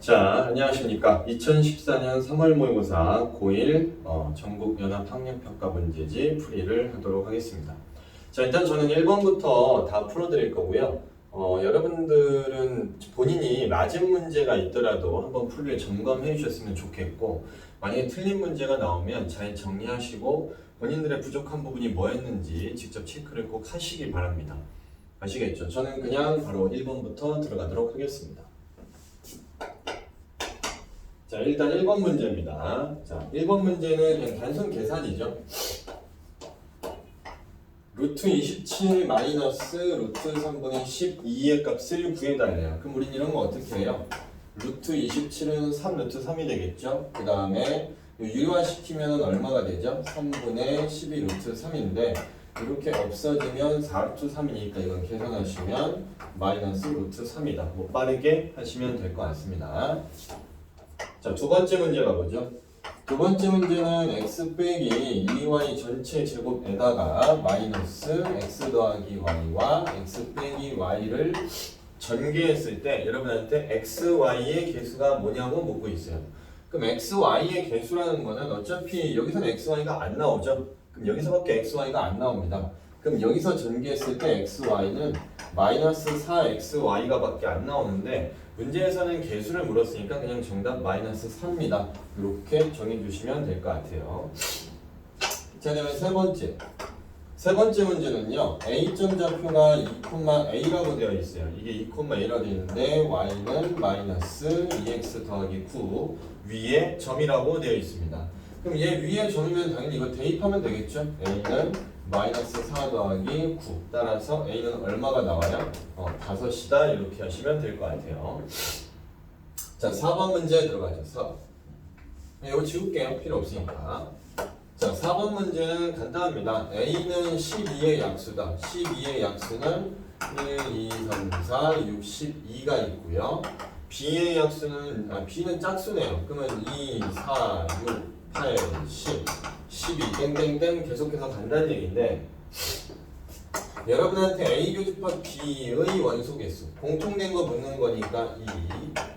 자, 안녕하십니까. 2014년 3월 모의고사 고1 전국연합학력평가 문제지 풀이를 하도록 하겠습니다. 자, 일단 저는 1번부터 다 풀어드릴 거고요. 여러분들은 본인이 맞은 문제가 있더라도 한번 풀이를 점검해 주셨으면 좋겠고, 만약에 틀린 문제가 나오면 잘 정리하시고 본인들의 부족한 부분이 뭐였는지 직접 체크를 꼭 하시길 바랍니다. 아시겠죠? 저는 그냥 바로 1번부터 들어가도록 하겠습니다. 자, 일단 1번 문제입니다. 자, 1번 문제는 그냥 단순 계산이죠. 루트 27 마이너스 루트 3분의 12의 값을 구해달래요. 그럼 우린 이런 거 어떻게 해요? 루트 27은 3 루트 3이 되겠죠? 그 다음에 유효화시키면 얼마가 되죠? 3분의 12 루트 3인데 이렇게 없어지면 4 루트 3이니까 이건 계산하시면 마이너스 루트 3이다. 뭐 빠르게 하시면 될 것 같습니다. 자, 두 번째 문제가 뭐죠? 두 번째 문제는 x 빼기 2y 전체 제곱에다가 마이너스 x 더하기 y와 x 빼기 y를 전개했을 때 여러분한테 x, y의 개수가 뭐냐고 묻고 있어요. 그럼 x, y의 개수라는 거는 어차피 여기서는 x, y가 안 나오죠? 그럼 여기서밖에 x, y가 안 나옵니다. 그럼 여기서 전개했을 때 x, y는 마이너스 4x, y가 밖에 안 나오는데 문제에서는 개수를 물었으니까 그냥 정답 마이너스 4입니다. 이렇게 정해주시면 될 것 같아요. 자, 그다음에 세 번째. 세 번째 문제는요. A점 좌표가 2,a라고 되어 있어요. 이게 2,a라고 되어 있는데 y는 마이너스 2x 더하기 9 위에 점이라고 되어 있습니다. 그럼 얘 위에 점이면 당연히 이거 대입하면 되겠죠? A는 마이너스 4 더하기 9 따라서 A는 얼마가 나와요? 5이다 이렇게 하시면 될 것 같아요. 자, 4번 문제 들어가죠. 4번. 이거 지울게요. 필요 없으니까. 자, 4번 문제는 간단합니다. A는 12의 약수다. 12의 약수는 1, 2, 3, 4, 6, 12가 있고요. B의 약수는 B는 짝수네요. 그러면 2, 4, 6, 8, 10, 12 땡땡땡 계속해서 간다는 얘기인데 여러분한테 A 교집합 B의 원소개수 공통된 거 묻는 거니까 2,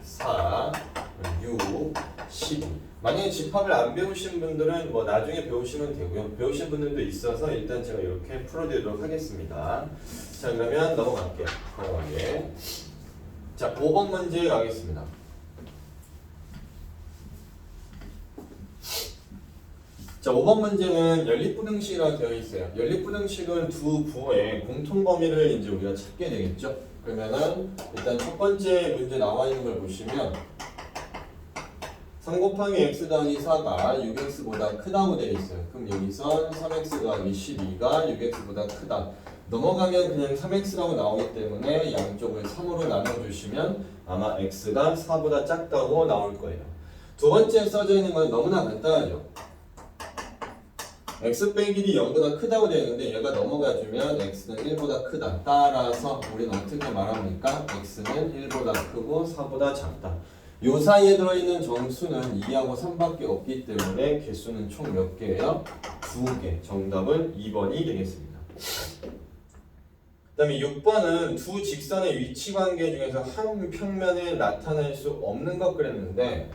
4, 6, 12 만약에 집합을 안 배우신 분들은 뭐 나중에 배우시면 되고요. 배우신 분들도 있어서 일단 제가 이렇게 풀어드리도록 하겠습니다. 자, 그러면 넘어갈게요. 넘어가게. 자, 5번 문제 가겠습니다. 자, 5번 문제는 연립부등식이라고 되어 있어요. 연립부등식은 두 부호의 공통 범위를 이제 우리가 찾게 되겠죠. 그러면은 일단 첫 번째 문제 나와 있는 걸 보시면 3 곱하기 x 더하기 4가 6x보다 크다고 되어 있어요. 그럼 여기선 3x 더하기 12가 6x보다 크다. 넘어가면 그냥 3x라고 나오기 때문에 양쪽을 3으로 나눠주시면 아마 x가 4보다 작다고 나올 거예요. 두 번째 써져 있는 건 너무나 간단하죠. x 빼기 1이 0보다 크다고 되어 있는데 얘가 넘어가주면 x는 1보다 크다. 따라서 우리는 어떻게 말합니까? x는 1보다 크고 4보다 작다. 요 사이에 들어있는 정수는 2하고 3밖에 없기 때문에 개수는 총 몇 개예요? 2개. 정답은 2번이 되겠습니다. 그 다음에 6번은 두 직선의 위치 관계 중에서 한 평면에 나타날 수 없는 것 그랬는데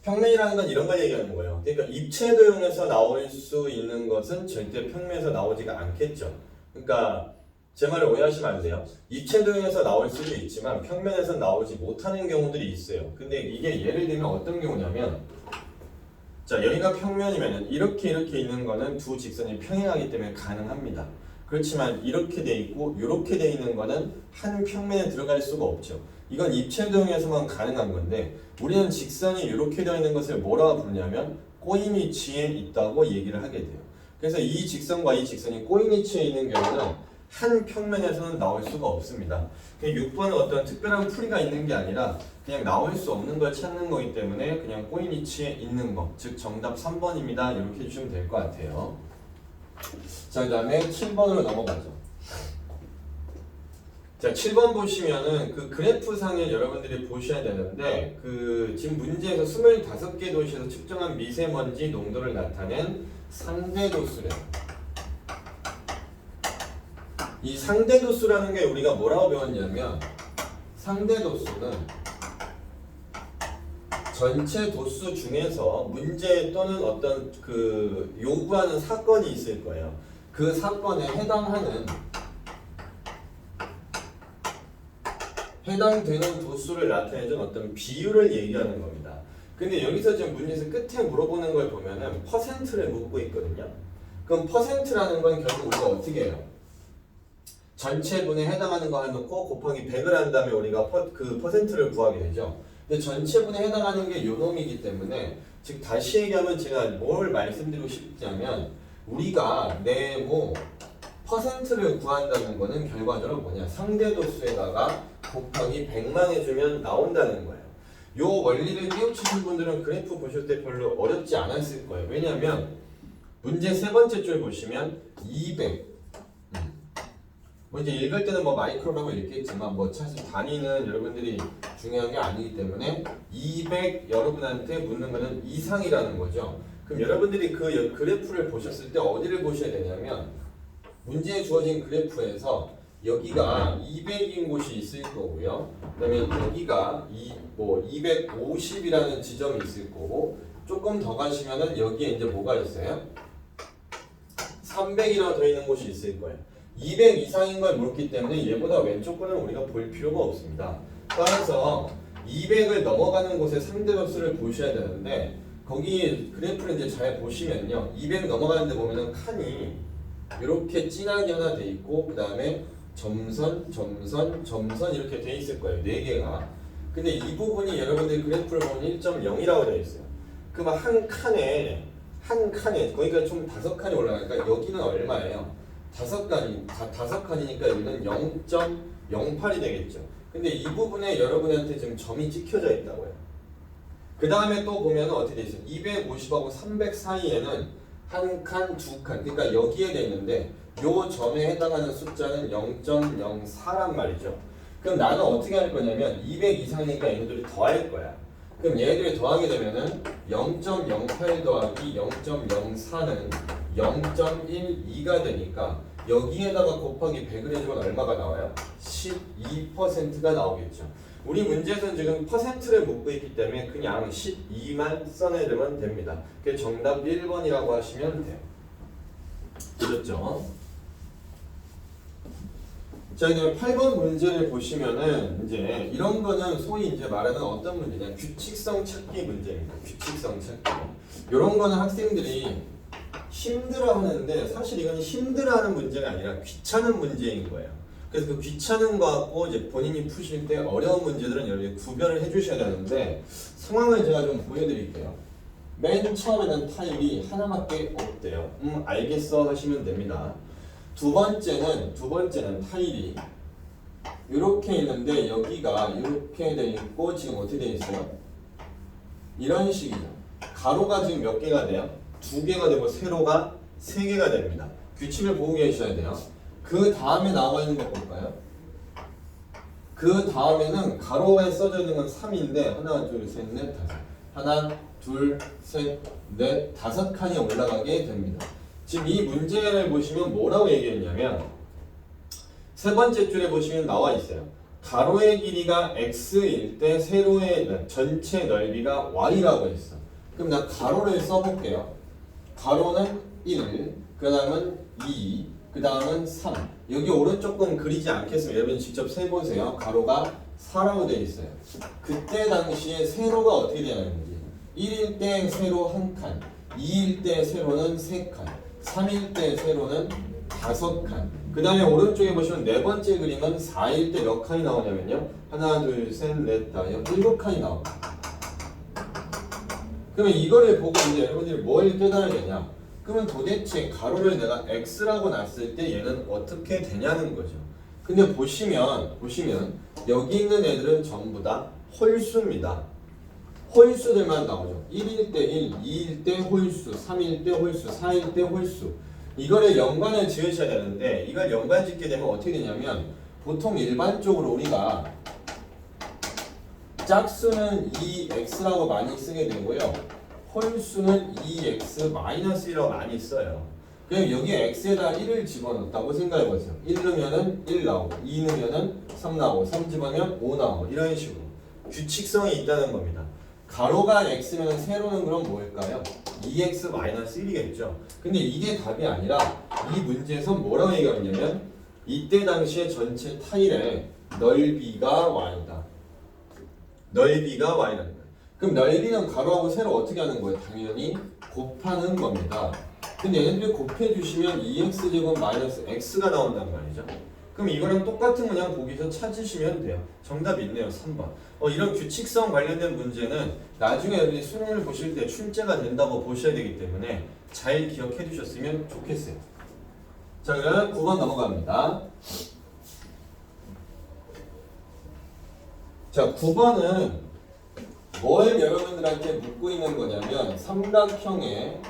평면이라는 건 이런 걸 얘기하는 거예요. 그러니까 입체도형에서 나올 수 있는 것은 절대 평면에서 나오지가 않겠죠. 그러니까 제 말을 오해하시면 안 돼요. 입체도형에서 나올 수도 있지만 평면에서 나오지 못하는 경우들이 있어요. 근데 이게 예를 들면 어떤 경우냐면 자, 여기가 평면이면 이렇게 있는 거는 두 직선이 평행하기 때문에 가능합니다. 그렇지만 이렇게 돼 있고 이렇게 돼 있는 거는 한 평면에 들어갈 수가 없죠. 이건 입체도형에서만 가능한 건데 우리는 직선이 이렇게 되어 있는 것을 뭐라고 부르냐면 꼬인 위치에 있다고 얘기를 하게 돼요. 그래서 이 직선과 이 직선이 꼬인 위치에 있는 경우는 한 평면에서는 나올 수가 없습니다. 6번은 어떤 특별한 풀이가 있는 게 아니라 그냥 나올 수 없는 걸 찾는 거기 때문에 그냥 꼬인 위치에 있는 거, 즉 정답 3번입니다. 이렇게 해주시면 될 것 같아요. 자, 그 다음에 7번으로 넘어가죠. 자, 7번 보시면은 그 그래프상에 여러분들이 보셔야 되는데 지금 문제에서 25개 도시에서 측정한 미세먼지 농도를 나타낸 상대도수래요. 이 상대도수라는 게 우리가 뭐라고 배웠냐면 상대도수는 전체 도수 중에서 문제 또는 어떤 그 요구하는 사건이 있을 거예요. 그 사건에 해당되는 도수를 나타내준 어떤 비율을 얘기하는 겁니다. 근데 여기서 지금 문제에서 끝에 물어보는 걸 보면은 퍼센트를 묻고 있거든요. 그럼 퍼센트라는 건 결국 우리가 어떻게 해요? 전체분에 해당하는 거 해놓고 곱하기 100을 한 다음에 우리가 그 퍼센트를 구하게 되죠. 근데 전체분에 해당하는 게 요 놈이기 때문에 즉 다시 얘기하면 제가 뭘 말씀드리고 싶냐면 우리가 네모 퍼센트를 구한다는 거는 결과적으로 뭐냐 상대도수에다가 곱하기 100만 해주면 나온다는 거예요. 요 원리를 깨우치신 분들은 그래프 보실 때 별로 어렵지 않았을 거예요. 왜냐하면 문제 세 번째 줄 보시면 200 뭐 이제 읽을 때는 뭐 마이크로라고 읽겠지만 뭐 사실 단위는 여러분들이 중요한 게 아니기 때문에 200 여러분한테 묻는 거는 이상이라는 거죠. 그럼 여러분들이 그 그래프를 보셨을 때 어디를 보셔야 되냐면 문제에 주어진 그래프에서 여기가 200인 곳이 있을 거고요. 그다음에 여기가 250이라는 지점이 있을 거고 조금 더 가시면은 여기에 이제 뭐가 있어요? 300이라고 더 있는 곳이 있을 거예요. 200 이상인 걸 물었기 때문에 얘보다 왼쪽 거는 우리가 볼 필요가 없습니다. 따라서 200을 넘어가는 곳의 상대도수를 보셔야 되는데 거기 그래프를 이제 잘 보시면요. 200 넘어가는 데 보면은 칸이 이렇게 진하게 하나 돼 있고 그 다음에 점선, 점선, 점선 이렇게 돼 있을 거예요. 4개가. 근데 이 부분이 여러분들 그래프를 보면 1.0이라고 되어 있어요. 그럼 한 칸에 거기가 좀 5칸이 올라가니까 여기는 얼마예요? 5칸이니까 여기는 0.08이 되겠죠. 근데 이 부분에 여러분한테 지금 점이 찍혀져 있다고요. 그 다음에 또 보면 어떻게 되어 있어요? 250하고 300 사이에는 한 칸, 두 칸. 그러니까 여기에 돼 있는데 요 점에 해당하는 숫자는 0.04란 말이죠. 그럼 나는 어떻게 할 거냐면 200 이상이니까 얘네들이 더할 거야. 그럼 얘네들이 더하게 되면은 0.08 더하기 0.04는 0.12가 되니까 여기에다가 곱하기 100을 해주면 얼마가 나와요? 12%가 나오겠죠. 우리 문제에서는 지금 퍼센트를 묻고 있기 때문에 그냥 12만 써내려면 됩니다. 그게 정답 1번이라고 하시면 돼요. 그렇죠? 자, 이제 8번 문제를 보시면은 이제 이런 거는 소위 이제 말하는 어떤 문제냐? 규칙성 찾기 문제입니다. 규칙성 찾기. 이런 거는 학생들이 힘들어 하는데 사실 이건 힘들어 하는 문제가 아니라 귀찮은 문제인 거예요. 그래서 그 귀찮은 거 갖고 이제 본인이 푸실 때 어려운 문제들은 여러분이 구별을 해 주셔야 되는데 상황을 제가 좀 보여드릴게요. 맨 처음에는 타입이 하나밖에 없대요. 알겠어 하시면 됩니다. 두 번째는 타일이 이렇게 있는데 여기가 이렇게 돼 있고 지금 어떻게 돼 있어요? 이런 식이죠. 가로가 지금 몇 개가 돼요? 2개가 되고 세로가 3개가 됩니다. 규칙을 보고 계셔야 돼요. 그 다음에 나와 있는 거 볼까요? 그 다음에는 가로에 써져 있는 건 3인데 하나, 둘, 셋, 넷, 다섯. 하나, 둘, 셋, 넷, 5칸이 올라가게 됩니다. 지금 이 문제를 보시면 뭐라고 얘기했냐면 세 번째 줄에 보시면 나와 있어요. 가로의 길이가 x일 때 세로의 전체 넓이가 y라고 했어. 그럼 나 가로를 써볼게요. 가로는 1, 그 다음은 2, 그 다음은 3. 여기 오른쪽 건 그리지 않겠습니다. 여러분 직접 세보세요. 가로가 4라고 되어 있어요. 그때 당시에 세로가 어떻게 되는지 1일 때 세로 1칸, 2일 때 세로는 3칸, 3일 때 세로는 5칸. 그 다음에 오른쪽에 보시면 네 번째 그림은 4일 때 몇 칸이 나오냐면요. 하나, 둘, 셋, 넷, 다, 7칸이 나옵니다. 그러면 이거를 보고 이제 여러분들이 뭘 깨달아야 되냐? 그러면 도대체 가로를 내가 x라고 놨을 때 얘는 어떻게 되냐는 거죠. 근데 보시면 여기 있는 애들은 전부 다 홀수입니다. 홀수들만 나오죠. 1일 때 1, 2일 때 홀수, 3일 때 홀수, 4일 때 홀수. 이거를 연관을 지으셔야 되는데 이걸 연관 짓게 되면 어떻게 되냐면 보통 일반적으로 우리가 짝수는 2x라고 많이 쓰게 되고요. 홀수는 2x-1라고 많이 써요. 그럼 여기에 x에다 1을 집어넣었다고 생각해보세요. 1 넣으면 1 나오고 2 넣으면 3 나오고 3 집어넣으면 5 나오고 이런 식으로 규칙성이 있다는 겁니다. 가로가 x면 세로는 그럼 뭘까요? 2x-1이겠죠. 근데 이게 답이 아니라 이 문제에서 뭐라고 얘기하고 있냐면 이때 당시에 전체 타일의 넓이가 y다. 넓이가 y라는 거예요. 그럼 넓이는 가로하고 세로 어떻게 하는 거예요? 당연히 곱하는 겁니다. 근데 얘네들이 곱해주시면 2x제곱 마이너스 x가 나온단 말이죠. 그럼 이거랑 똑같은 그냥 보기서 찾으시면 돼요. 정답 있네요. 3번. 이런 규칙성 관련된 문제는 나중에 여러분이 수능을 보실 때 출제가 된다고 보셔야 되기 때문에 잘 기억해 두셨으면 좋겠어요. 자, 그러면 9번 넘어갑니다. 자, 9번은 뭘 여러분들한테 묻고 있는 거냐면 삼각형의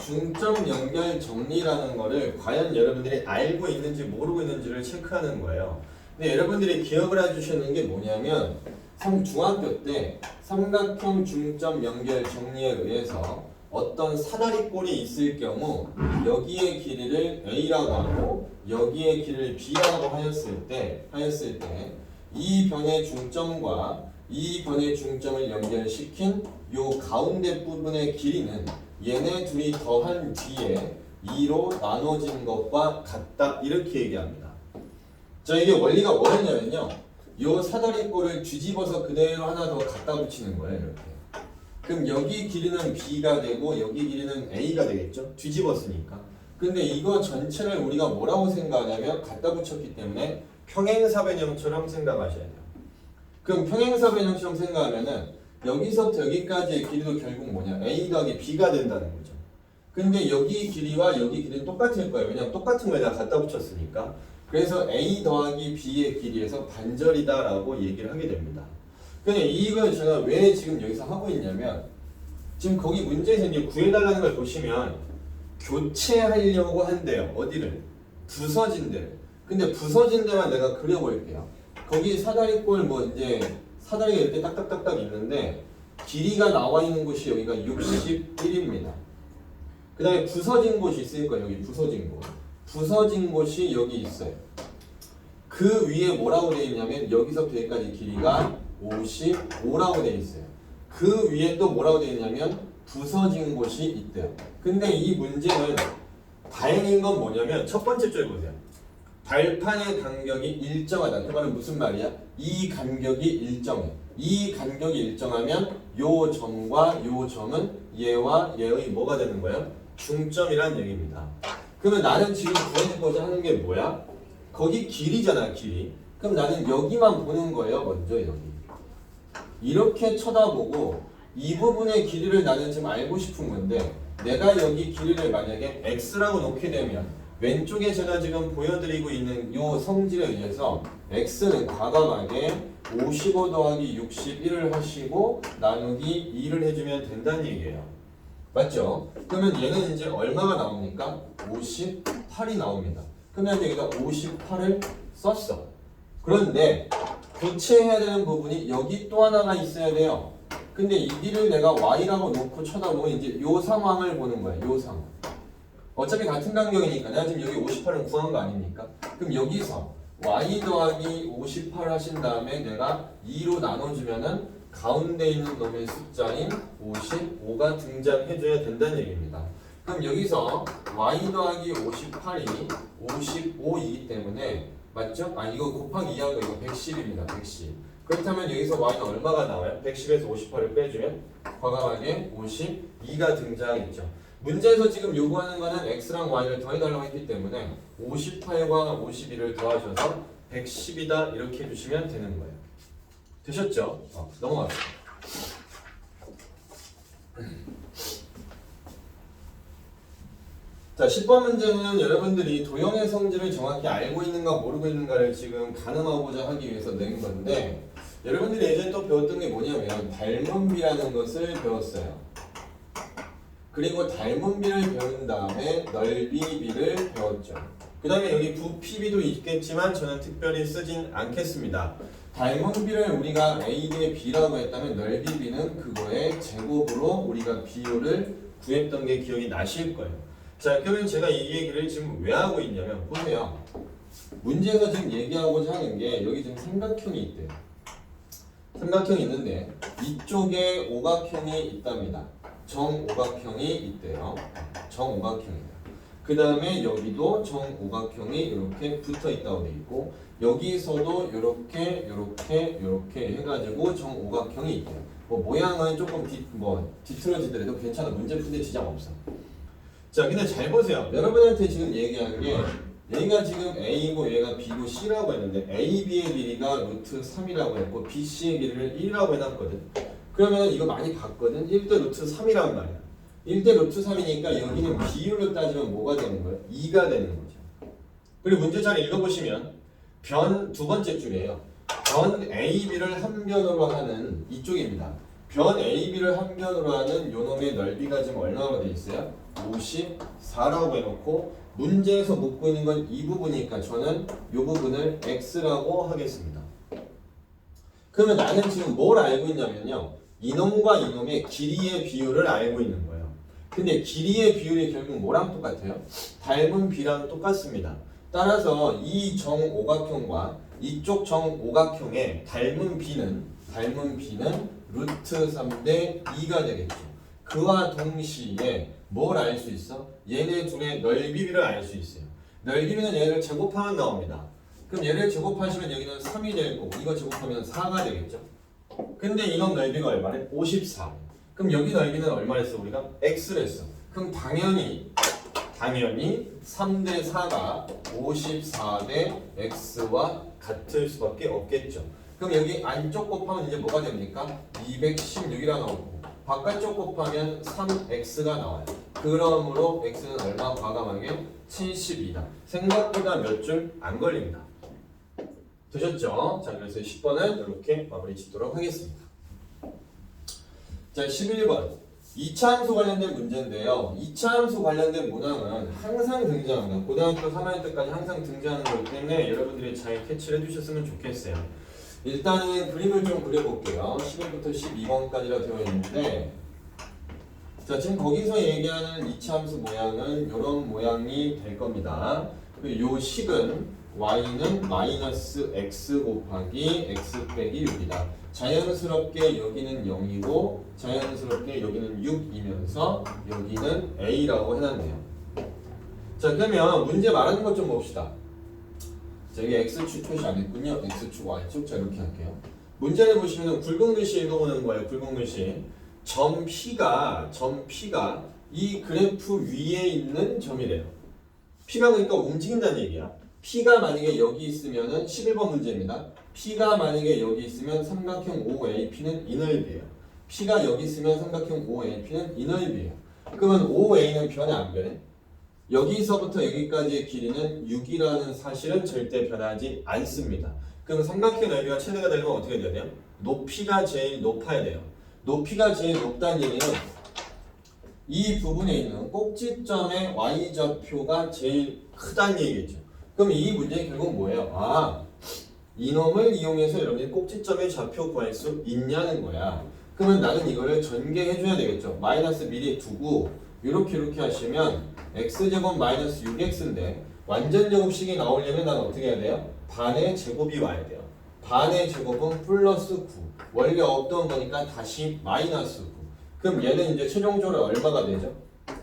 중점 연결 정리라는 거를 과연 여러분들이 알고 있는지 모르고 있는지를 체크하는 거예요. 근데 여러분들이 기억을 해주시는 게 뭐냐면 중학교 때 삼각형 중점 연결 정리에 의해서 어떤 사다리꼴이 있을 경우 여기의 길이를 A라고 하고 여기의 길이를 B라고 하였을 때 이 변의 중점과 이 변의 중점을 연결시킨 요 가운데 부분의 길이는 얘네 둘이 더한 뒤에 2로 나눠진 것과 같다 이렇게 얘기합니다. 자, 이게 원리가 뭐였냐면요, 요 사다리꼴을 뒤집어서 그대로 하나 더 갖다 붙이는 거예요. 이렇게. 그럼 여기 길이는 B가 되고 여기 길이는 A가 되겠죠? 뒤집었으니까. 근데 이거 전체를 우리가 뭐라고 생각하냐면 갖다 붙였기 때문에 평행사변형처럼 생각하셔야 돼요. 그럼 평행사변형처럼 생각하면은 여기서부터 여기까지의 길이도 결국 뭐냐? A 더하기 B가 된다는 거죠. 근데 여기 길이와 여기 길이는 똑같을 거예요. 왜냐면 똑같은 거에다 갖다 붙였으니까. 그래서 A 더하기 B의 길이에서 반절이다 라고 얘기를 하게 됩니다. 근데 이걸 제가 왜 지금 여기서 하고 있냐면 지금 거기 문제에서 이제 구해달라는 걸 보시면 교체하려고 한대요. 어디를? 부서진 데를. 근데 부서진 데만 내가 그려볼게요. 거기 사다리꼴 이제 사다리가 이렇게 딱딱딱딱 있는데 길이가 나와 있는 곳이 여기가 61입니다. 그 다음에 부서진 곳이 있을 거예요. 여기 부서진 곳. 부서진 곳이 여기 있어요. 그 위에 뭐라고 되어 있냐면 여기서부터 여기까지 길이가 55라고 되어 있어요. 그 위에 또 뭐라고 되어 있냐면 부서진 곳이 있대요. 근데 이 문제는 다행인 건 뭐냐면 첫 번째 줄 보세요. 발판의 간격이 일정하다. 그 말은 무슨 말이야? 이 간격이 일정해. 이 간격이 일정하면 요 점과 요 점은 얘와 얘의 뭐가 되는 거예요? 중점이란 얘기입니다. 그러면 나는 지금 구해보고자 하는 게 뭐야? 거기 길이잖아, 길이. 그럼 나는 여기만 보는 거예요, 먼저 여기. 이렇게 쳐다보고 이 부분의 길이를 나는 지금 알고 싶은 건데 내가 여기 길이를 만약에 x라고 놓게 되면 왼쪽에 제가 지금 보여드리고 있는 요 성질에 의해서 x는 과감하게 55 더하기 61을 하시고 나누기 2를 해주면 된다는 얘기예요. 맞죠? 그러면 얘는 이제 얼마가 나옵니까? 58이 나옵니다. 그러면 여기다 58을 썼어. 그런데 교체해야 되는 부분이 여기 또 하나가 있어야 돼요. 근데 이 길을 내가 y라고 놓고 쳐다보면 이제 요 상황을 보는 거야. 요 상황. 어차피 같은 간격이니까 내가 지금 여기 58을 구한 거 아닙니까? 그럼 여기서 y 더하기 58 하신 다음에 내가 2로 나눠주면은 가운데 있는 놈의 숫자인 55가 등장해줘야 된다는 얘기입니다. 그럼 여기서 y 더하기 58이 55이기 때문에 맞죠? 이거 곱하기 2한 거 이거 110입니다. 110. 그렇다면 여기서 y는 얼마가 나와요? 110에서 58을 빼주면 과감하게 52가 등장하겠죠. 문제에서 지금 요구하는 거는 x랑 y를 더해달라고 했기 때문에 58과 52를 더하셔서 110이다 이렇게 해주시면 되는 거예요. 되셨죠? 넘어갑시다. 자, 10번 문제는 여러분들이 도형의 성질을 정확히 알고 있는가 모르고 있는가를 지금 가늠하고자 하기 위해서 낸 건데 여러분들이 예전에 또 배웠던 게 뭐냐면 닮은 비라는 것을 배웠어요. 그리고 닮은 비를 배운 다음에 넓이 비를 배웠죠. 그 다음에 여기 부피비도 있겠지만 저는 특별히 쓰진 않겠습니다. 닮은 비를 우리가 A 대 B라고 했다면 넓이 비는 그거의 제곱으로 우리가 비율을 구했던 게 기억이 나실 거예요. 자, 그러면 제가 이 얘기를 지금 왜 하고 있냐면 보세요. 문제에서 지금 얘기하고자 하는 게 여기 지금 삼각형이 있대요. 삼각형이 있는데 이쪽에 오각형이 있답니다. 정오각형이 있대요. 정오각형이다. 그 다음에 여기도 정오각형이 이렇게 붙어 있다고 되어 있고 여기서도 이렇게 해가지고 정오각형이 있대요. 뭐 모양은 조금 뒤틀어지더라도 괜찮아. 문제 푸는데 지장 없어. 자, 근데 잘 보세요. 여러분한테 지금 얘기한 게 얘가 지금 A고 얘가 B고 C라고 했는데 A, B의 길이가 루트 3이라고 했고 B, C의 길이를 1이라고 해놨거든. 그러면 이거 많이 봤거든. 1대 루트 3이란 말이야. 1대 루트 3이니까 여기는 비율로 따지면 뭐가 되는 거예요? 2가 되는 거죠. 그리고 문제 잘 읽어보시면 변 두 번째 줄이에요. 변 A, B를 한 변으로 하는 이쪽입니다. 변 A, B를 한 변으로 하는 요놈의 넓이가 지금 얼마나 돼 있어요? 54라고 해놓고 문제에서 묻고 있는 건 이 부분이니까 저는 이 부분을 X라고 하겠습니다. 그러면 나는 지금 뭘 알고 있냐면요. 이놈과 이놈의 길이의 비율을 알고 있는 거예요. 근데 길이의 비율이 결국 뭐랑 똑같아요? 닮은 B랑 똑같습니다. 따라서 이 정오각형과 이쪽 정오각형의 닮은 B는 루트 3대 2가 되겠죠. 그와 동시에 뭘 알 수 있어? 얘네 둘의 넓이를 알 수 있어요. 넓이는 얘를 제곱하면 나옵니다. 그럼 얘를 제곱하시면 여기는 3이 될 거고 이거 제곱하면 4가 되겠죠. 근데 이놈 넓이가 얼마래? 54. 그럼 여기 넓이는 얼마랬어 우리가? X를 했어. 그럼 당연히 3대 4가 54대 X와 같을 수밖에 없겠죠. 그럼 여기 안쪽 곱하면 이제 뭐가 됩니까? 216이라 나오고 바깥쪽 곱하면 3X가 나와요. 그러므로 X는 얼마? 과감하게 72다. 생각보다 몇 줄 안 걸립니다. 되셨죠? 자, 그래서 10번은 이렇게 마무리 짓도록 하겠습니다. 자, 11번. 2차 함수 관련된 문제인데요. 2차 함수 관련된 문항은 항상 등장합니다. 고등학교 3학년 때까지 항상 등장하는 거기 때문에 여러분들이 잘 캐치를 해주셨으면 좋겠어요. 일단은 그림을 좀 그려볼게요. 11부터 12번까지라 되어 있는데 자, 지금 거기서 얘기하는 2차 함수 모양은 이런 모양이 될 겁니다. 요 식은 y는 마이너스 x 곱하기 x 빼기 6이다. 자연스럽게 여기는 0이고 자연스럽게 여기는 6이면서 여기는 a라고 해놨네요. 자, 그러면 문제 말하는 것 좀 봅시다. 자, 여기 x축 표시 안 했군요. x축, y축. 자, 이렇게 할게요. 문제를 보시면 굵은 글씨 읽어보는 거예요. 굵은 글씨. 점 P가 이 그래프 위에 있는 점이래요. P가 그러니까 움직인다는 얘기야. P가 만약에 여기 있으면은 11번 문제입니다. P가 만약에 여기 있으면 삼각형 OAP는 이 넓이에요. P가 여기 있으면 삼각형 OAP는 이 넓이에요. 그러면 OA는 변해 안 변해? 여기서부터 여기까지의 길이는 6이라는 사실은 절대 변하지 않습니다. 그럼 삼각형 넓이가 최대가 되려면 어떻게 돼야 돼요? 높이가 제일 높아야 돼요. 높이가 제일 높다는 얘기는 이 부분에 있는 꼭지점의 y좌표가 제일 크다는 얘기겠죠. 그럼 이 문제는 결국 뭐예요? 이놈을 이용해서 여러분이 꼭지점의 좌표 구할 수 있냐는 거야. 그러면 나는 이거를 전개해줘야 되겠죠. 마이너스 미리 두고 이렇게 하시면 x제곱 마이너스 6x인데 완전 제곱식이 나오려면 난 어떻게 해야 돼요? 반의 제곱이 와야 돼요. 반의 제곱은 플러스 9. 원래 없던 거니까 다시 마이너스 9. 그럼 얘는 이제 최종적으로 얼마가 되죠?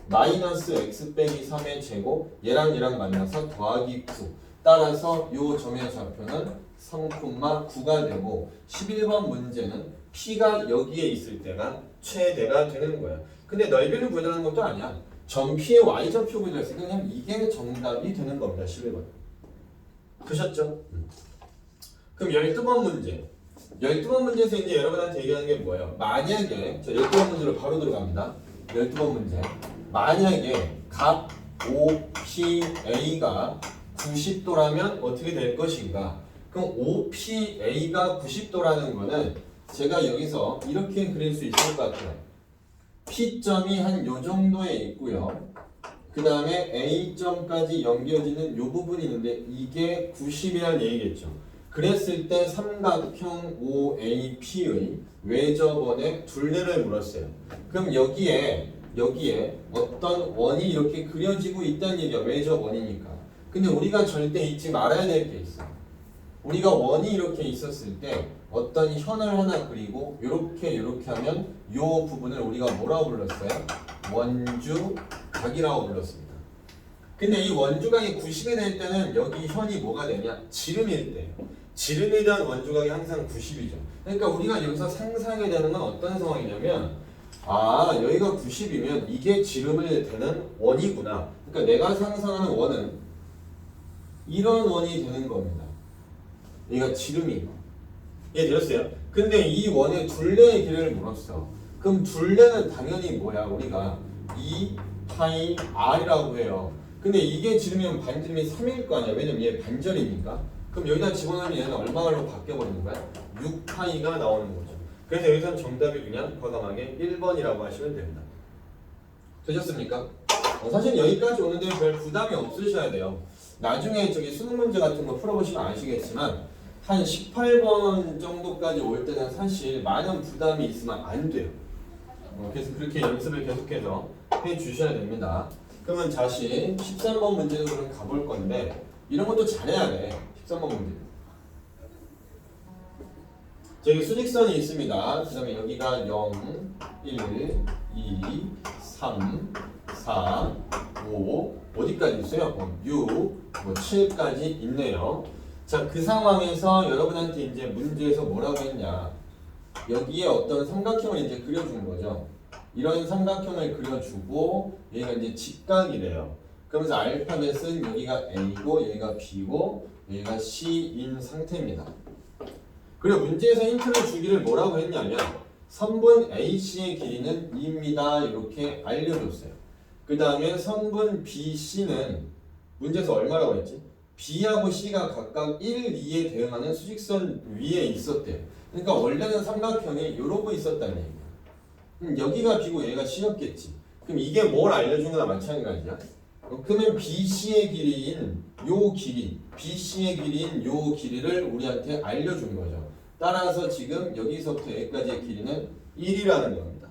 마이너스 x 빼기 3의 제곱 얘랑 만나서 더하기 9. 따라서 요 점의 좌표는 3,9가 되고 11번 문제는 P가 여기에 있을 때가 최대가 되는 거야. 근데 넓이를 구하는 것도 아니야. 점 P의 y좌표 구했으니까 그냥 이게 정답이 되는 겁니다. 11번. 보셨죠? 그럼 12번 문제. 12번 문제에서 이제 여러분한테 얘기하는 게 뭐예요? 만약에, 자, 12번 문제로 바로 들어갑니다. 12번 문제. 만약에 각 OPA가 90도라면 어떻게 될 것인가? 그럼 OPA가 90도라는 거는 제가 여기서 이렇게 그릴 수 있을 것 같아요. P점이 한 요 정도에 있고요. 그 다음에 A점까지 연결되는 요 부분이 있는데 이게 90이라는 얘기겠죠. 그랬을 때 삼각형 OAP의 외접원의 둘레를 물었어요. 그럼 여기에 어떤 원이 이렇게 그려지고 있다는 얘기야. 외접원이니까. 근데 우리가 절대 잊지 말아야 될 게 있어. 우리가 원이 이렇게 있었을 때 어떤 현을 하나 그리고 이렇게 하면 이 부분을 우리가 뭐라고 불렀어요? 원주각이라고 불렀습니다. 근데 이 원주각이 90이 될 때는 여기 현이 뭐가 되냐? 지름일 때예요. 지름에 대한 원주각이 항상 90이죠. 그러니까 우리가 여기서 상상하게 되는 건 어떤 상황이냐면 여기가 90이면 이게 지름을 되는 원이구나. 그러니까 내가 상상하는 원은 이런 원이 되는 겁니다. 얘가 지름이. 이해되셨어요? 근데 이 원의 둘레의 길이를 물었어. 그럼 둘레는 당연히 뭐야? 우리가 2파이 r이라고 해요. 근데 이게 지름이면 반지름이 3일 거 아니야. 왜냐면 얘 반절이니까. 그럼 여기다 집어넣으면 얘는 얼마로 바뀌어버리는 거야? 6파이가 나오는 거죠. 그래서 여기서는 정답이 그냥 과감하게 1번이라고 하시면 됩니다. 되셨습니까? 사실 여기까지 오는데 별 부담이 없으셔야 돼요. 나중에 저기 수능 문제 같은 거 풀어보시면 아시겠지만 한 18번 정도까지 올 때는 사실 많은 부담이 있으면 안 돼요. 그래서 그렇게 연습을 계속해서 해주셔야 됩니다. 그러면 다시 13번 문제로 그럼 가볼 건데 이런 것도 잘해야 돼. 13번 문제. 저기 수직선이 있습니다. 그 다음에 여기가 0, 1, 2, 3, 4, 5 어디까지 있어요? 6, 7까지 있네요. 자, 그 상황에서 여러분한테 이제 문제에서 뭐라고 했냐? 여기에 어떤 삼각형을 이제 그려준 거죠. 이런 삼각형을 그려주고 얘가 이제 직각이래요. 그러면서 알파벳은 여기가 A고 여기가 B고 여기가 C인 상태입니다. 그리고 문제에서 힌트를 주기를 뭐라고 했냐면 선분 AC의 길이는 2입니다. 이렇게 알려줬어요. 그 다음에 선분 BC는 문제에서 얼마라고 했지? B하고 C가 각각 1, 2에 대응하는 수직선 위에 있었대요. 그러니까 원래는 삼각형이 이러고 있었다는 얘기야. 여기가 B고 얘가 C였겠지. 그럼 이게 뭘 알려준 거나 마찬가지야. 그러면 BC의 길이인 요 길이, BC의 길이인 요 길이를 우리한테 알려준 거죠. 따라서 지금 여기서부터 여기까지의 길이는 1이라는 겁니다.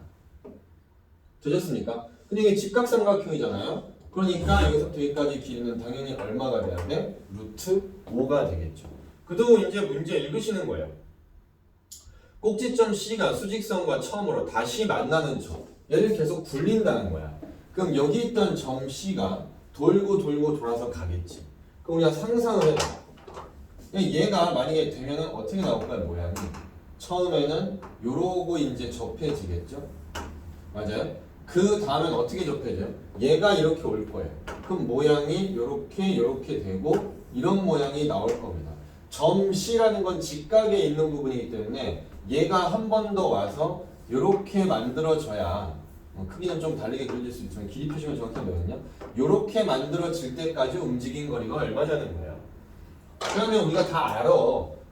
되셨습니까? 근데 이게 직각삼각형이잖아요. 그러니까 여기서부터 여기까지 길이는 당연히 얼마가 돼야 돼? 루트 5가 되겠죠. 그리고 이제 문제 읽으시는 거예요. 꼭지점 C가 수직선과 처음으로 다시 만나는 점. 얘를 계속 굴린다는 거야. 그럼 여기 있던 점 C가 돌고 돌아서 가겠지. 그럼 우리가 상상을 해봐. 얘가 만약에 되면은 어떻게 나올까요, 모양이? 처음에는 요러고 이제 접해지겠죠? 맞아요? 그 다음엔 어떻게 접해져요? 얘가 이렇게 올 거예요. 그럼 모양이 요렇게 되고 이런 모양이 나올 겁니다. 점 C라는 건 직각에 있는 부분이기 때문에 얘가 한 번 더 와서 요렇게 만들어져야 크기는 좀 다르게 그려질 수 있지만 길이 표시가 정확하거든요. 요렇게 만들어질 때까지 움직인 거리가 얼마냐는 거예요. 그러면 우리가 다 알아.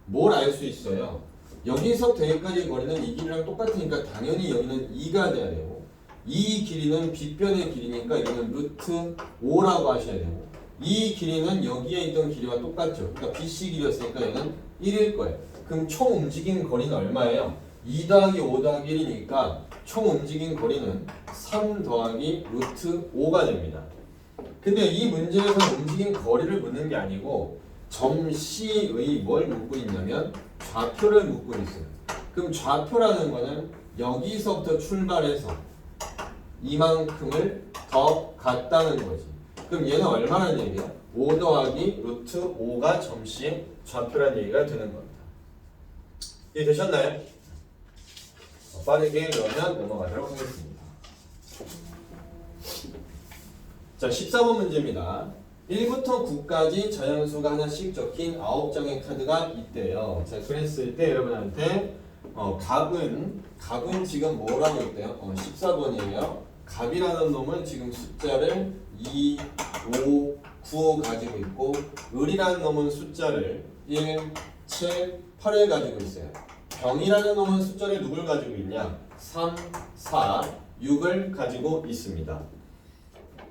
뭘 알 수 있어요? 여기서부터 여기까지의 거리는 이 길이랑 똑같으니까 당연히 여기는 2가 돼야 되고 이 길이는 빗변의 길이니까 여기는 루트 5라고 하셔야 되고 이 길이는 여기에 있던 길이와 똑같죠. 그러니까 BC 길이였으니까 얘는 1일 거예요. 그럼 총 움직인 거리는 얼마예요? 2 더하기 5 더하기 1이니까 총 움직인 거리는 3 더하기 루트 5가 됩니다. 근데 이 문제에서 움직인 거리를 묻는 게 아니고 점 C의 뭘 묻고 있냐면 좌표를 묻고 있어요. 그럼 좌표라는 거는 여기서부터 출발해서 이만큼을 더 갔다는 거지. 그럼 얘는 얼마라는 얘기야? 5 더하기 루트 5가 점 C의 좌표라는 얘기가 되는 겁니다. 이해되셨나요? 빠르게 그러면 넘어가도록 하겠습니다. 자, 14번 문제입니다. 1부터 9까지 자연수가 하나씩 적힌 9장의 카드가 있대요. 자, 그랬을 때 여러분한테 갑은 지금 뭐라고 있대요? 14번이에요. 갑이라는 놈은 지금 숫자를 2, 5, 9 가지고 있고 을이라는 놈은 숫자를 1, 7, 8을 가지고 있어요. 병이라는 놈은 숫자를 누굴 가지고 있냐? 3, 4, 6을 가지고 있습니다.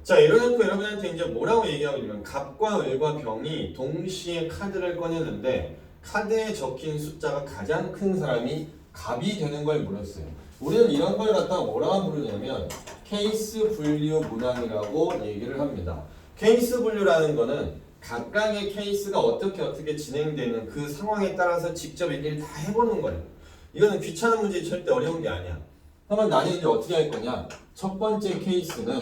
자, 이러놓고 여러분한테 이제 뭐라고 얘기하고 있냐면 갑과 을과 병이 동시에 카드를 꺼냈는데 카드에 적힌 숫자가 가장 큰 사람이 갑이 되는 걸 물었어요. 우리는 이런 걸 갖다가 뭐라고 부르냐면 케이스 분류 문항이라고 얘기를 합니다. 케이스 분류라는 거는 각각의 케이스가 어떻게 진행되는 그 상황에 따라서 직접 얘기를 다 해보는 거예요. 이거는 귀찮은 문제 절대 어려운 게 아니야. 그러면 나는 이제 어떻게 할 거냐? 첫 번째 케이스는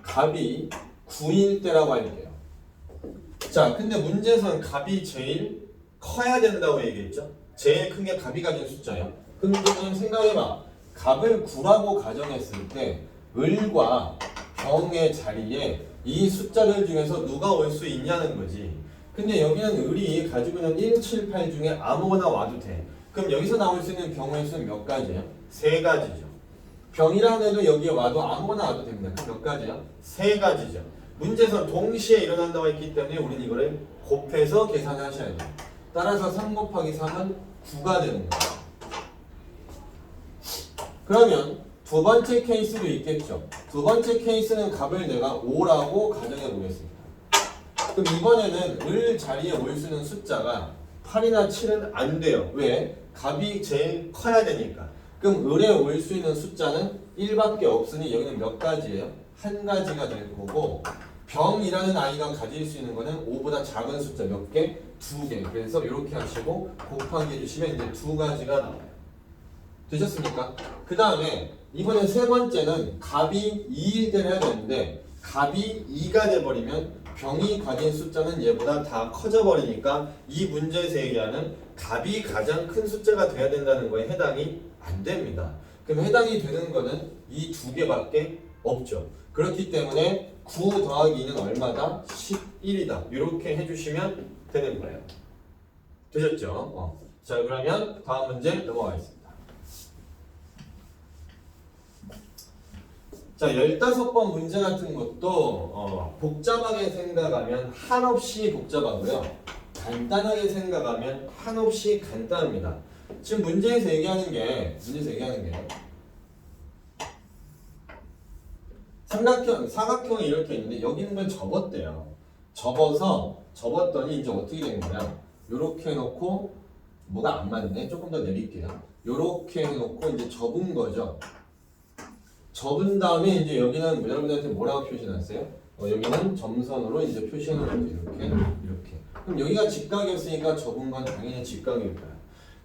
값이 9일 때라고 할게요. 자, 근데 문제에서는 값이 제일 커야 된다고 얘기했죠? 제일 큰 게 값이 가진 숫자예요. 근데 좀 생각해봐. 값을 9라고 가정했을 때 을과 병의 자리에 이 숫자들 중에서 누가 올 수 있냐는 거지. 근데 여기는 을이 가지고 있는 1, 7, 8 중에 아무거나 와도 돼. 그럼 여기서 나올 수 있는 병의 수는 몇 가지예요? 3가지죠. 병이라는 애도 여기에 와도 아무거나 와도 됩니다. 그럼 몇 가지야? 3가지죠. 문제에서 동시에 일어난다고 했기 때문에 우리는 이거를 곱해서 계산하셔야 돼요. 따라서 3 곱하기 3은 9가 되는 거예요. 그러면 두 번째 케이스도 있겠죠. 두 번째 케이스는 값을 내가 5라고 가정해 보겠습니다. 그럼 이번에는 을 자리에 올 수 있는 숫자가 8이나 7은 안 돼요. 왜? 값이 제일 커야 되니까. 그럼 을에 올 수 있는 숫자는 1밖에 없으니 여기는 몇 가지예요? 한 가지가 될 거고, 병이라는 아이가 가질 수 있는 거는 5보다 작은 숫자 몇 개? 2개. 그래서 이렇게 하시고 곱하기 해주시면 이제 2가지가 나와요. 되셨습니까? 그 다음에 이번에 세 번째는 값이 2일 때를 해야 되는데 값이 2가 돼버리면 병이 가진 숫자는 얘보다 다 커져버리니까 이 문제에서 얘기하는 값이 가장 큰 숫자가 돼야 된다는 거에 해당이 안 됩니다. 그럼 해당이 되는 거는 이 2개밖에 없죠. 그렇기 때문에 9 더하기 2는 얼마다? 11이다. 이렇게 해주시면 되는 거예요. 되셨죠? 자, 그러면 다음 문제 넘어가겠습니다. 자, 15번 문제 같은 것도 복잡하게 생각하면 한없이 복잡하고요. 간단하게 생각하면 한없이 간단합니다. 지금 문제에서 얘기하는 게 사각형이 이렇게 있는데 여기 있는 걸 접었대요. 접었더니 이제 어떻게 된 거야? 요렇게 해놓고 뭐가 안 맞네? 조금 더 내릴게요. 요렇게 해놓고 이제 접은 거죠. 접은 다음에 이제 여기는 여러분들한테 뭐라고 표시해놨어요? 여기는 점선으로 이제 표시해놓은 거죠. 이렇게. 그럼 여기가 직각이었으니까 접은 건 당연히 직각일 거야.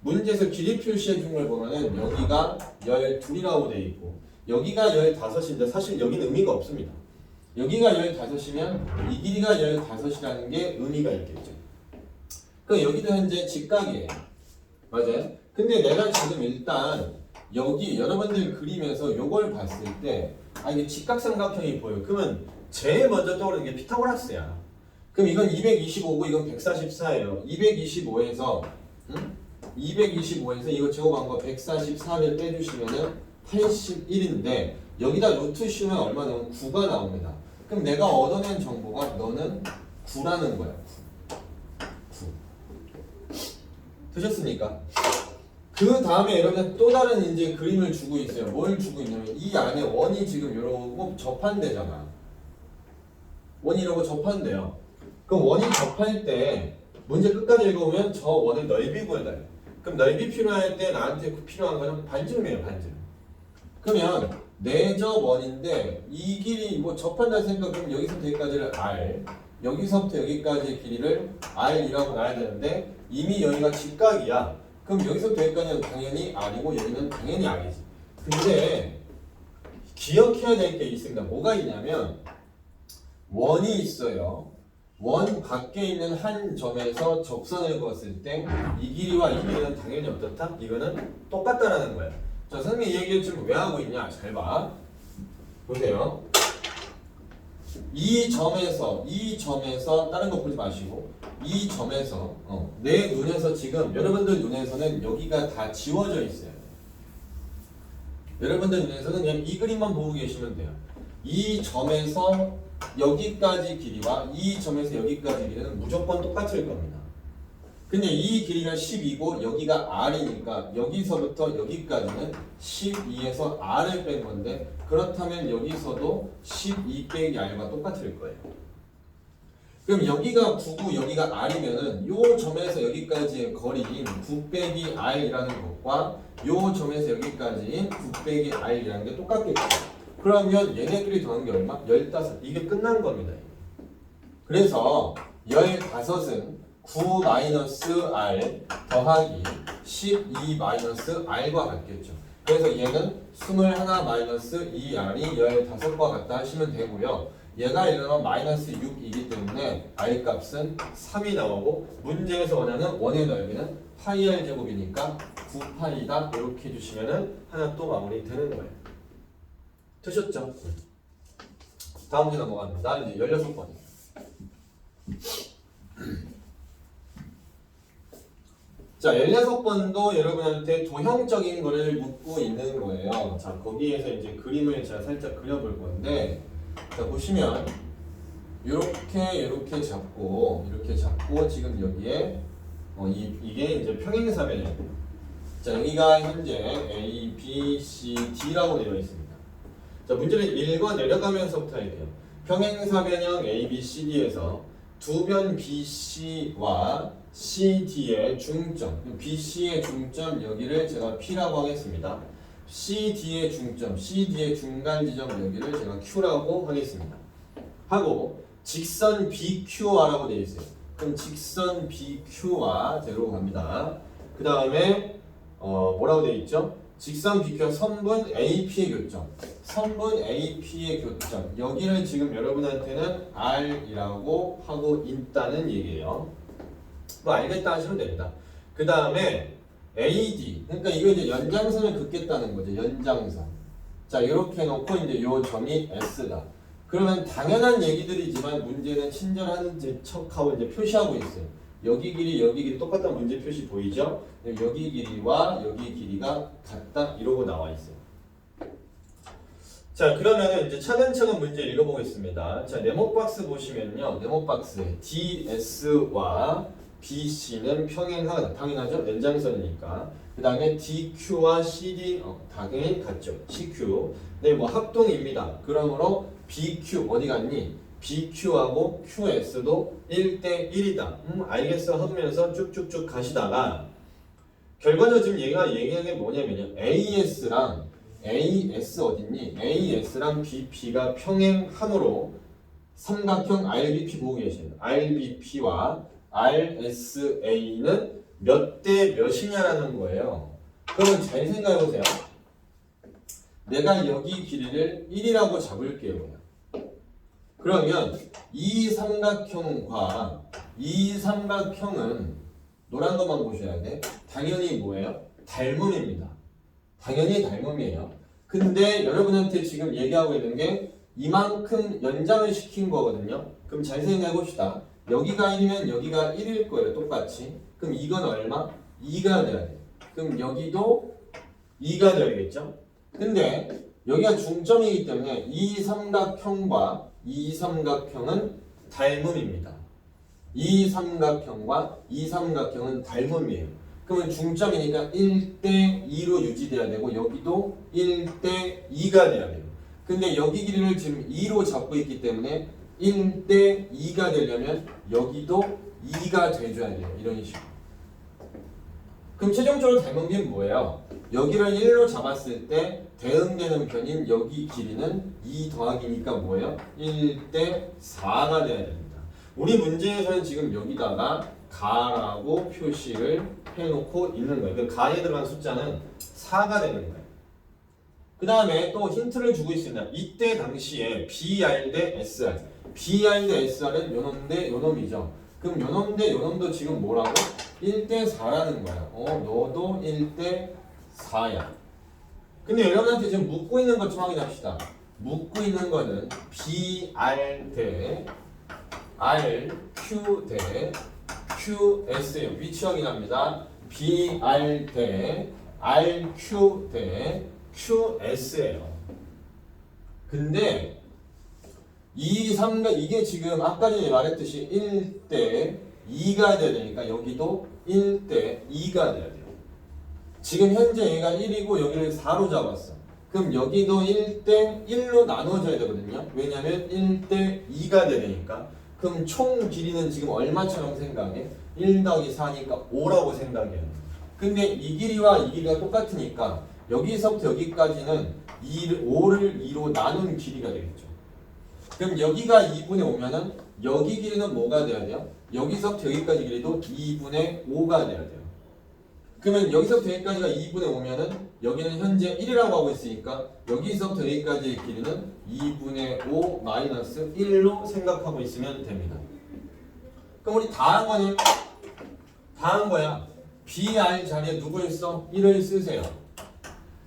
문제에서 길이 표시해준 걸 보면은 여기가 12이라고 돼 있고 여기가 15인데 사실 여기는 의미가 없습니다. 여기가 15이면 이 길이가 15이라는 게 의미가 있겠죠. 그럼 여기도 현재 직각이에요. 맞아요? 근데 내가 지금 일단 여기 여러분들 그리면서 요걸 봤을 때 이게 직각삼각형이 보여요. 그러면 제일 먼저 떠오르는 게 피타고라스야. 그럼 이건 225고 이건 144예요. 225에서 이거 제곱한 거 144를 빼주시면은 81인데 여기다 루트 씌우면 얼마 나오면 9가 나옵니다. 그럼 내가 얻어낸 정보가 너는 9라는 거야. 9. 되셨습니까? 그 다음에 여러분들 또 다른 이제 그림을 주고 있어요. 뭘 주고 있냐면 이 안에 원이 지금 이러고 접한대잖아. 원이 이러고 접한대요. 그럼 원이 접할 때 문제 끝까지 읽어보면 저 원의 넓이 구해달래. 그럼 넓이 필요할 때 나한테 필요한 거는 반증이에요. 반증. 그러면 내접 원인데 이 길이 뭐 접한다 생각하면 여기서부터 여기까지를 R, 여기서부터 여기까지의 길이를 R이라고 놔야 되는데 이미 여기가 직각이야. 그럼 여기서부터 여기까지는 당연히 R이고 여기는 당연히 R이지. 근데 기억해야 될 게 있습니다. 뭐가 있냐면 원이 있어요. 원 밖에 있는 한 점에서 접선을 그었을 때 이 길이와 이 길이는 당연히 어떻다? 이거는 똑같다라는 거예요. 자, 선생님이 이 얘기를 지금 왜 하고 있냐? 잘 봐. 보세요. 이 점에서 다른 거 보지 마시고 이 점에서 내 눈에서 지금 여러분들 눈에서는 여기가 다 지워져 있어요. 여러분들 눈에서는 그냥 이 그림만 보고 계시면 돼요. 이 점에서 여기까지 길이와 이 점에서 여기까지 길이는 무조건 똑같을 겁니다. 근데 이 길이가 12고 여기가 R이니까 여기서부터 여기까지는 12에서 R을 뺀 건데 그렇다면 여기서도 12 빼기 R과 똑같을 거예요. 그럼 여기가 9고 여기가 R이면은 요 점에서 여기까지의 거리인 9 빼기 R이라는 것과 요 점에서 여기까지인 9 빼기 R이라는 게 똑같겠죠. 그러면 얘네들이 더한 게 얼마? 15. 이게 끝난 겁니다. 그래서 15은 9 마이너스 R 더하기 12 마이너스 R과 같겠죠. 그래서 얘는 21 마이너스 2R이 15과 같다 하시면 되고요. 얘가 이러면 마이너스 6이기 때문에 R 값은 3이 나오고 문제에서 원하는 원의 넓이는 파이 R 제곱이니까 9파이다 이렇게 해주시면은 하나 또 마무리 되는 거예요. 되셨죠? 다음 문제 넘어갑니다. 이제 16번. 자, 16번도 여러분한테 도형적인 거를 묻고 있는 거예요. 자, 거기에서 이제 그림을 제가 살짝 그려볼 건데, 자, 보시면, 이렇게 잡고, 지금 여기에, 이게 이제 평행사변이에요. 자, 여기가 현재 A, B, C, D라고 되어 있습니다. 자, 문제를 읽어 내려가면서부터 할게요. 평행사변형 A, B, C, D에서 두 변 BC와 CD의 중점, BC의 중점 여기를 제가 P라고 하겠습니다. CD의 중점, CD의 중간 지점 여기를 제가 Q라고 하겠습니다. 하고 직선 BQR라고 되어 있어요. 그럼 직선 BQ와 제로 갑니다. 그 다음에 뭐라고 되어 있죠? 직선 BQ와 선분 AP의 교점, 선분 AP의 교점 여기를 지금 여러분한테는 R이라고 하고 있다는 얘기예요. 뭐 알겠다 하시면 됩니다. 그 다음에 AD, 그러니까 이거 이제 연장선을 긋겠다는 거죠. 연장선. 자, 이렇게 놓고 이제 요 점이 S다. 그러면 당연한 얘기들이지만 문제는 친절한 척하고 이제 표시하고 있어요. 여기 길이 똑같은 문제 표시 보이죠? 여기 길이와 여기 길이가 같다 이러고 나와 있어요. 자, 그러면 이제 차근차근 문제 읽어보겠습니다. 자, 네모 박스 보시면요, 네모 박스에 DS와 BC는 평행하다. 당연하죠? 연장선이니까. 그 다음에 DQ와 CD 당연히 같죠. CQ. 네, 뭐 합동입니다. 그러므로 BQ 어디 갔니? BQ하고 QS도 1대1이다. 알겠어 하면서 쭉쭉쭉 가시다가 결과적으로 지금 얘가 얘기하는 게 뭐냐면요. AS랑 AS 어딨니? AS랑 BP가 평행함으로 삼각형 RBP 보고 계시는 RBP와 RSA는 몇 대 몇이냐라는 거예요. 그러면 잘 생각해 보세요. 내가 여기 길이를 1이라고 잡을게요. 그러면 이 삼각형과 이 삼각형은 노란 것만 보셔야 돼. 당연히 뭐예요? 닮음입니다. 당연히 닮음이에요. 근데 여러분한테 지금 얘기하고 있는 게 이만큼 연장을 시킨 거거든요. 그럼 잘 생각해 봅시다. 여기가 1이면 여기가 1일 거예요. 똑같이. 그럼 이건 얼마? 2가 돼야 돼. 그럼 여기도 2가 돼야겠죠? 근데 여기가 중점이기 때문에 이 삼각형과 이 삼각형은 닮음입니다. 이 삼각형과 이 삼각형은 닮음이에요. 그러면 중점이니까 1대2로 유지돼야 되고 여기도 1대2가 돼야 돼요. 근데 여기 길이를 지금 2로 잡고 있기 때문에 1대2가 되려면 여기도 2가 돼줘야 돼요. 이런 식으로. 그럼 최종적으로 닮은 게 뭐예요? 여기를 1로 잡았을 때 대응되는 편인 여기 길이는 2 더하기니까 뭐예요? 1대4가 돼야 됩니다. 우리 문제에서는 지금 여기다가 가라고 표시를 해놓고 있는 거예요. 그 가에 들어간 숫자는 4가 되는 거예요. 그 다음에 또 힌트를 주고 있습니다. 이때 당시에 BR 대 SR, BR 대 SR은 요놈 대 요놈이죠. 그럼 요놈 대 요놈도 지금 뭐라고? 1대4라는 거야. 너도 1대4야. 근데 여러분한테 지금 묻고 있는 것 좀 확인합시다. 묻고 있는 거는 BR 대 RQ 대 QS예요. 위치 확인합니다. BR 대 RQ 대 QS예요. 근데 이 삼각 이게 지금 아까 전에 말했듯이 1대2가 돼야 되니까 여기도 1대2가 돼야 돼요. 지금 현재 얘가 1이고 여기를 4로 잡았어. 그럼 여기도 1대1로 나눠져야 되거든요. 왜냐면 1대2가 되니까. 그럼 총 길이는 지금 얼마처럼 생각해? 1 더하기 4니까 5라고 생각해요. 근데 이 길이와 이 길이가 똑같으니까 여기서부터 여기까지는 5를 2로 나눈 길이가 되겠죠. 그럼 여기가 2분의 5면은 여기 길이는 뭐가 돼야 돼요? 여기서부터 여기까지 길이도 2분의 5가 돼야 돼요. 그러면 여기서부터 여기까지가 2분의 5면은 여기는 현재 1이라고 하고 있으니까 여기서부터 여기까지의 길이는 2분의 5 마이너스 1로 생각하고 있으면 됩니다. 그럼 우리 다 한 거니? 다 한 거야. BR 자리에 누구를 써? 1을 쓰세요.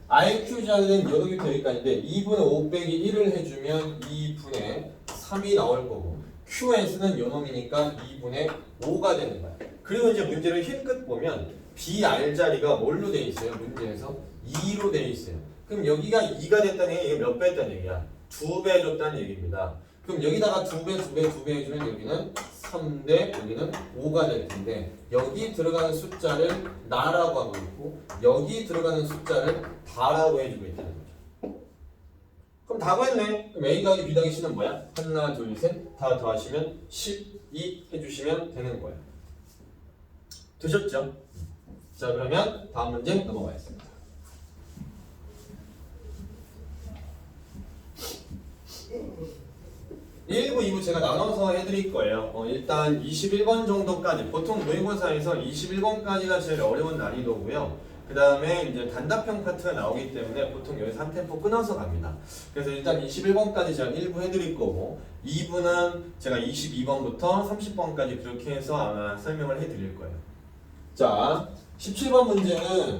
RQ 자리는 여기부터 여기까지인데 2분의 5 빼기 1을 해주면 2분의 3이 나올 거고 QS는 요놈이니까 2분의 5가 되는 거야. 그리고 이제 문제를 힐끗 보면 BR 자리가 뭘로 돼 있어요? 문제에서 2로 돼 있어요. 그럼 여기가 2가 됐다는 얘기가 몇 배 했다는 얘기야? 2배 해줬다는 얘기입니다. 그럼 여기다가 2배 해주면 여기는 3대 여기는 5가 될 텐데 여기 들어가는 숫자를 나라고 하고 있고 여기 들어가는 숫자를 다라고 해주고 있다는 거죠. 그럼 다 구했네. 그럼 A 더하기 B 더하기 C는 뭐야? 하나 둘 셋 다 더하시면 12 해주시면 되는 거예요. 되셨죠? 자 그러면 다음 문제 넘어가겠습니다. 1부, 2부 제가 나눠서 해드릴 거예요. 일단 21번 정도까지 보통 모의고사에서 21번까지가 제일 어려운 난이도고요. 그 다음에 이제 단답형 파트가 나오기 때문에 보통 여기서 한 템포 끊어서 갑니다. 그래서 일단 21번까지 제가 1부 해드릴 거고 2부는 제가 22번부터 30번까지 그렇게 해서 아마 설명을 해드릴 거예요. 자 17번 문제는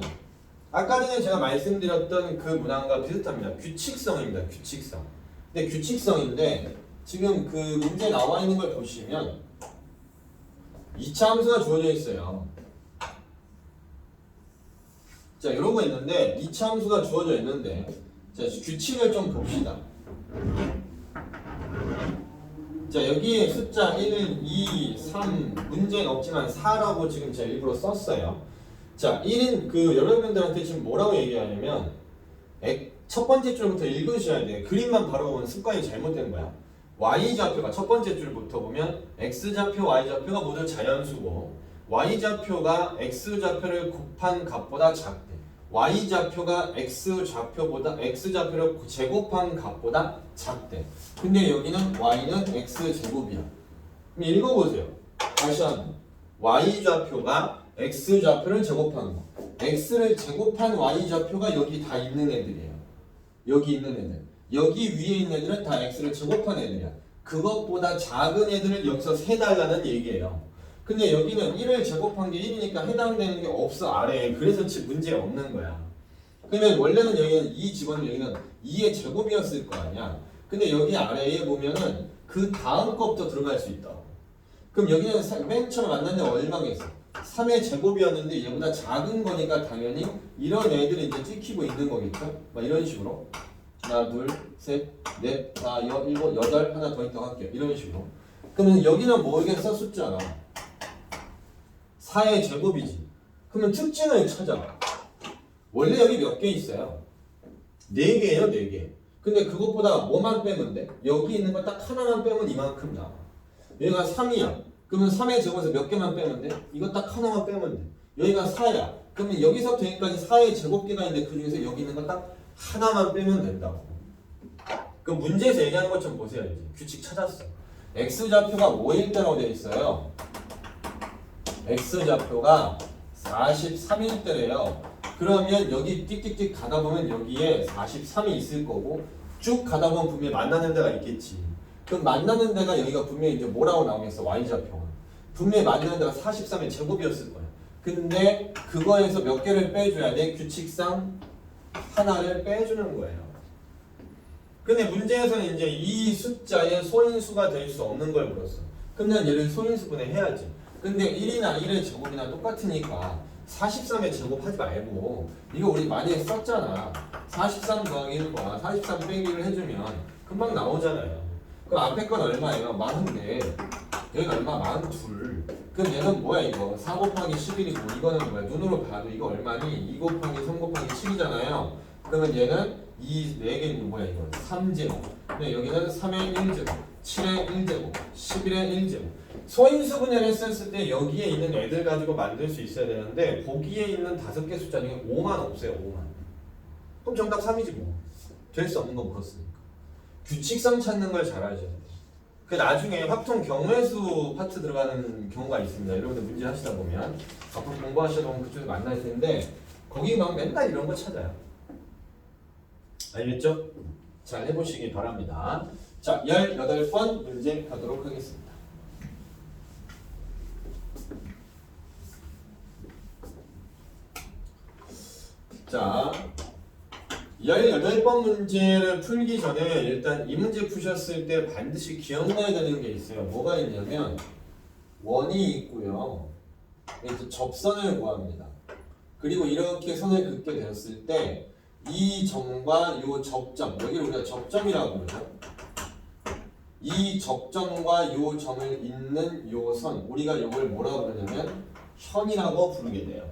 아까 전에 제가 말씀드렸던 그 문항과 비슷합니다. 규칙성입니다. 규칙성. 근데 규칙성인데 지금 그 문제 나와 있는 걸 보시면 2차 함수가 주어져 있어요. 자 이러고 있는데 2차 함수가 주어져 있는데 자 규칙을 좀 봅시다. 자 여기에 숫자 1, 2, 3 문제는 없지만 4라고 지금 제가 일부러 썼어요. 자 1인 그 여러분들한테 지금 뭐라고 얘기하냐면 첫 번째 줄부터 읽으셔야 돼. 그림만 바로 보면 습관이 잘못된 거야. Y좌표가 첫 번째 줄부터 보면 X좌표, Y좌표가 모두 자연수고 Y좌표가 X좌표를 곱한 값보다 작대. Y좌표가 X좌표를 제곱한 값보다 작대. 근데 여기는 Y는 X제곱이야. 그럼 읽어보세요. 다시 한번. Y좌표가 X좌표를 제곱한 거. X를 제곱한 Y좌표가 여기 다 있는 애들이에요. 여기 있는 애들. 여기 위에 있는 애들은 다 X를 제곱한 애들이야. 그것보다 작은 애들을 여기서 세달라는 얘기예요. 근데 여기는 1을 제곱한 게 1이니까 해당되는 게 없어 아래에. 그래서 지금 문제가 없는 거야. 그러면 원래는 여기는 2 집어넣으면 여기는 2의 제곱이었을 거 아니야. 근데 여기 아래에 보면은 그 다음 것부터 들어갈 수 있다. 그럼 여기는 맨 처음 만난 데 얼마겠어? 3의 제곱이었는데 얘보다 작은 거니까 당연히 이런 애들이 이제 찍히고 있는 거겠죠? 막 이런 식으로. 하나, 둘, 셋, 넷, 다, 일곱, 여덟 하나 더 있다고 할게요. 이런 식으로. 그러면 여기는 뭐겠어? 숫자가 4의 제곱이지. 그러면 특징을 찾아봐. 원래 여기 몇 개 있어요? 4개예요, 4개. 근데 그것보다 뭐만 빼면 돼? 여기 있는 거 딱 하나만 빼면 이만큼 나와. 여기가 3이야. 그러면 3의 제곱에서 몇 개만 빼면 돼? 이거 딱 하나만 빼면 돼. 여기가 4야. 그러면 여기서부터 여기까지 4의 제곱개가 있는데 그 중에서 여기 있는 거 딱 하나만 빼면 된다고. 그럼 문제에서 얘기하는 것처럼 보세요. 이제 규칙 찾았어. X좌표가 5일 때라고 되어 있어요. X좌표가 43일 때래요. 그러면 여기 띡띡띡 가다 보면 여기에 43이 있을 거고 쭉 가다 보면 분명히 만나는 데가 있겠지. 그럼 만나는 데가 여기가 분명히 이제 뭐라고 나오겠어? Y좌표가. 분명히 만나는 데가 43의 제곱이었을 거야. 근데 그거에서 몇 개를 빼줘야 돼? 규칙상 하나를 빼주는 거예요. 근데 문제에서는 이제 이 숫자의 소인수가 될 수 없는 걸 물었어. 그럼 난 얘를 소인수분해 해야지. 근데 1이나 1의 제곱이나 똑같으니까 43의 제곱 하지 말고 이거 우리 많이 썼잖아. 43 더하기 1과 43 빼기를 해주면 금방 나오잖아요. 그럼 앞에 건 얼마예요? 44. 여기가 얼마? 42. 그럼 얘는 뭐야 이거? 4 곱하기 11이고 이거는 뭐야? 눈으로 봐도 이거 얼마니? 2 곱하기 3 곱하기 7이잖아요. 그러면 얘는 이 4개는 뭐야 이거? 3제곱. 근데 여기는 3의 1제곱, 7의 1제곱, 11의 1제곱. 소인수분해를 했을 때 여기에 있는 애들 가지고 만들 수 있어야 되는데 거기에 있는 5개 숫자 중에 5만 없어요. 5만. 그럼 정답 3이지 뭐. 될 수 없는 거 물었으니까. 규칙성 찾는 걸 잘 하셔야 돼요. 그 나중에 확통 경우의 파트 들어가는 경우가 있습니다. 여러분들 문제 하시다 보면 앞으로 공부하시다 보면 그쪽에 만날 텐데 거기 막 맨날 이런 거 찾아요. 알겠죠? 잘 해보시기 바랍니다. 자, 18번 문제 가도록 하겠습니다. 자, 18번 문제를 풀기 전에 일단 이 문제 푸셨을 때 반드시 기억나야 되는 게 있어요. 뭐가 있냐면 원이 있고요. 이제 접선을 구합니다. 그리고 이렇게 선을 긋게 되었을 때 이 점과 이 접점, 여기를 우리가 접점이라고 그러죠. 이 접점과 이 점을 잇는 이 선, 우리가 이걸 뭐라고 그러냐면 현이라고 부르게 돼요.